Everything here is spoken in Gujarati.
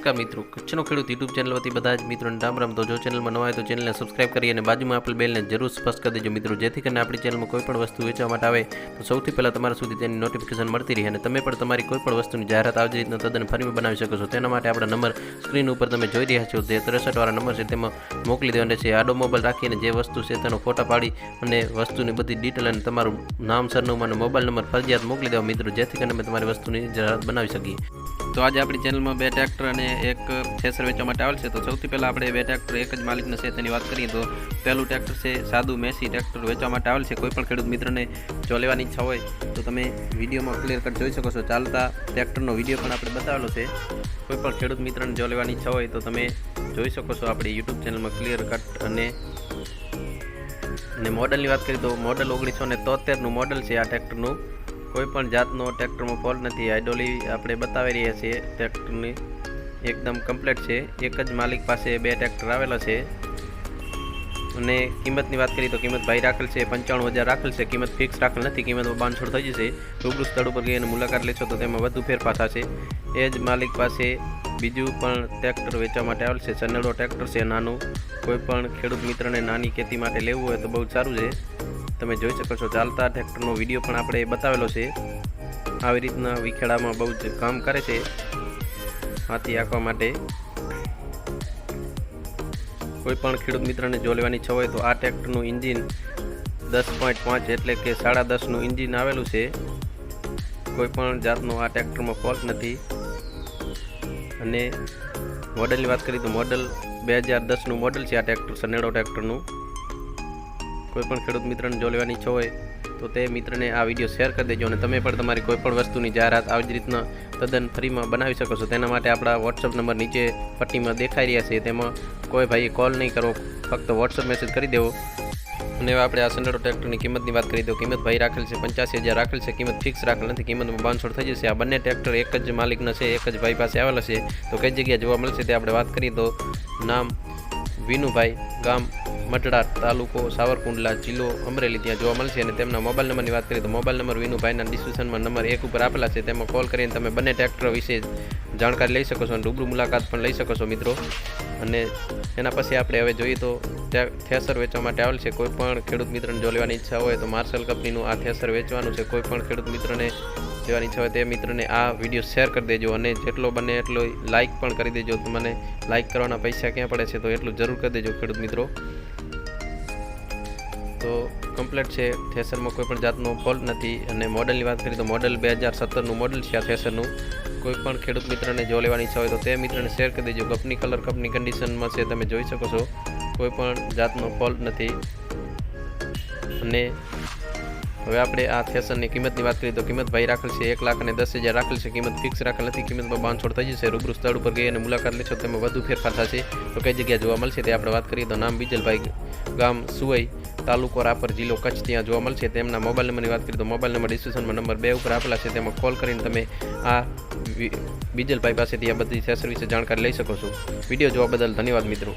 નમસ્કાર મિત્રો, કચ્છનો ખેડૂત યુટ્યુબ ચેનલ વતી બધા જ મિત્રોને રામ રામ। તો જો ચેનલમાં નવા હોય તો ચેનલને સબસ્ક્રાઇબ કરી અને બાજુમાં આપેલ બેલને જરૂર સ્પર્શ કરી દેજો મિત્રો, જેથી કરીને આપણી ચેનલમાં કોઈ પણ વસ્તુ વેચવા માટે આવે તો સૌથી પહેલાં તમારા સુધી તેની નોટિફિકેશન મળતી રહે અને તમે પણ તમારી કોઈ પણ વસ્તુની જાહેરાત આવી રીતના તદ્દન ફરીમાં બનાવી શકો છો। તેના માટે આપણા નંબર સ્ક્રીન ઉપર તમે જોઈ રહ્યા છો, જે 63 વાળા નંબર છે તેમાં મોકલી દેવાનો છે। આડો મોબાઈલ રાખીને જે વસ્તુ છે તેનો ફોટા પાડી અને વસ્તુની બધી ડિટેલ અને તમારું નામ, સરનામું અને મોબાઈલ નંબર ફરજિયાત મોકલી દેવા મિત્રો, જેથી કરીને અમે તમારી વસ્તુની જાહેરાત બનાવી શકીએ। તો આજે આપણી ચેનલમાં 2 ટ્રેક્ટર અને એક થ્રેશર વેચવા માટે આવેલ છે। તો સૌથી પહેલાં આપણે 2 ટ્રેક્ટર એક જ માલિકના છે તેની વાત કરીએ તો પહેલું ટ્રેક્ટર છે સાદું મેસી ટ્રેક્ટર વેચવા માટે આવેલ છે। કોઈ પણ ખેડૂત મિત્રને જો લેવાની ઈચ્છા હોય તો તમે વિડીયોમાં ક્લિયર કટ જોઈ શકો છો। ચાલતા ટ્રેક્ટરનો વિડીયો પણ આપણે બતાવેલો છે। કોઈ પણ ખેડૂત મિત્રને જો લેવાની ઈચ્છા હોય તો તમે જોઈ શકો છો આપણી યુટ્યુબ ચેનલમાં ક્લિયર કટ। અને મોડલની વાત કરીએ તો મોડલ 1973નું મોડલ છે આ ટ્રેક્ટરનું। કોઈ પણ જાતનો ટ્રેક્ટરમાં ફોલ્ટ નથી। હાઇડ્રોલિક આપણે બતાવી રહ્યા છીએ, ટ્રેક્ટરની એકદમ કમ્પ્લીટ છે। એક જ માલિક પાસે 2 ટ્રેક્ટર આવેલા છે। અને કિંમતની વાત કરીએ તો કિંમત ભાઈ રાખેલ છે 95,000 રાખેલ છે। કિંમત ફિક્સ રાખેલ નથી, કિંમતમાં બાંધછોડ થઈ જશે। રૂબરૂ સ્થળ ઉપર ગઈ અને મુલાકાત લેશો તો તેમાં વધુ ફેરફાર થશે। એ જ માલિક પાસે બીજું પણ ટ્રેક્ટર વેચવા માટે આવેલ છે। સનેડો ટ્રેક્ટર છે નાનું। કોઈ પણ ખેડૂત મિત્રને નાની ખેતી માટે લેવું હોય તો બહુ સારું છે। તમે જોઈ શકો છો ચાલતા ટ્રેક્ટરનો વિડીયો પણ આપણે બતાવેલો છે। આવી રીતના વિખેડામાં બહુ જ કામ કરે છે હાથી આંકવા માટે। કોઈ પણ ખેડૂત મિત્રને જો લેવાની ઈચ્છા હોય તો આ ટ્રેક્ટરનું એન્જિન 10.5 એટલે કે 10.5નું એન્જિન આવેલું છે। કોઈ પણ જાતનો આ ટ્રેક્ટરમાં ફોલ્ટ નથી। અને મોડલની વાત કરીએ તો મોડલ 2010નું મોડલ છે આ ટ્રેક્ટર, સનેડો ટ્રેક્ટરનું। કોઈ પણ ખેડૂત મિત્રને જો લેવાની ઈચ્છા હોય તો તે મિત્રને આ વિડીયો શેર કરી દેજો અને તમે પણ તમારી કોઈ પણ વસ્તુની જાહેરાત આવી જ રીતના તદ્દન ફ્રીમાં બનાવી શકો છો। તેના માટે આપણા વોટ્સઅપ નંબર નીચે પટ્ટીમાં દેખાઈ રહ્યા છે, તેમાં કોઈ ભાઈએ કોલ નહીં કરવો, ફક્ત વોટ્સઅપ મેસેજ કરી દેવો। અને હવે આપણે આ સનેડો ટ્રેક્ટરની કિંમતની વાત કરીએ તો કિંમત ભાઈ રાખેલ છે 85,000 રાખેલ છે। કિંમત ફિક્સ રાખેલ નથી, કિંમતમાં બાંધછોડ થઈ જશે। આ બંને ટ્રેક્ટર એક જ માલિકના છે, એક જ ભાઈ પાસે આવેલા છે। તો કઈ જગ્યાએ જોવા મળશે તે આપણે વાત કરીએ તો નામ વિનુભાઈ, ગામ મટડા, તાલુકો સાવરકુંડલા, જિલ્લો અમરેલી, ત્યાં જોવા મળશે। અને તેમના મોબાઈલ નંબરની વાત કરીએ તો મોબાઈલ નંબર વિનુભાઈના ડિસ્ક્રિપ્શનમાં નંબર 1 ઉપર આપેલા છે, તેમાં કોલ કરીને તમે બંને ટ્રેક્ટર વિશે જાણકારી લઈ શકો છો અને રૂબરૂ મુલાકાત પણ લઈ શકો છો મિત્રો। અને એના પછી આપણે હવે જોઈએ તો થ્રેશર વેચવા માટે આવેલ છે। કોઈ પણ ખેડૂત મિત્રને જો લેવાની ઈચ્છા હોય તો માર્શલ કંપનીનું આ થ્રેશર વેચવાનું છે। કોઈ પણ ખેડૂત મિત્રને લેવાની ઈચ્છા હોય તે મિત્રને આ વિડીયો શેર કરી દેજો અને જેટલો બને એટલો લાઇક પણ કરી દેજો। તો મને લાઇક કરવાના પૈસા ક્યાં પડે છે તો એટલું જરૂર કરી દેજો ખેડૂત મિત્રો। તો કમ્પ્લીટ છે, થ્રેશરમાં કોઈ પણ જાતનો ફોલ્ટ નથી। અને મોડલની વાત કરીએ તો મોડલ 2017નું મોડલ છે આ થ્રેશરનું। કોઈ પણ ખેડૂત મિત્રને જો લેવાની ઈચ્છા હોય તો તે મિત્રને શેર કરી દેજો। કંપની કલર, કંપની કન્ડિશનમાં છે, તમે જોઈ શકો છો, કોઈ પણ જાતનો ફોલ્ટ નથી। અને હવે આપણે આ થ્રેશરની કિંમતની વાત કરીએ તો કિંમત ભાઈ રાખેલ છે 1,10,000 રાખેલ છે। કિંમત ફિક્સ રાખેલ નથી, કિંમતમાં બાંધછોડ થઈ જશે। રૂબરૂ સ્થળ ઉપર ગઈ અને મુલાકાત લેશો તેમાં વધુ ફેરફાર થશે। તો કઈ જગ્યાએ જોવા મળશે તે આપણે વાત કરીએ તો નામ બીજલભાઈ, ગામ સુવઈ, તાલુકો રાપર, જિલ્લો કચ્છ, ત્યાં જોવા મળશે। તેમના મોબાઈલ નંબરની વાત કરીએ તો મોબાઈલ નંબર ડિસ્ક્રિપ્શનમાં નંબર 2 ઉપર આપેલા છે, તેમાં કોલ કરીને તમે આ બીજલભાઈ પાસેથી આ બધી થ્રેશર વિશે જાણકારી લઈ શકો છો। વિડીયો જોવા બદલ ધન્યવાદ મિત્રો।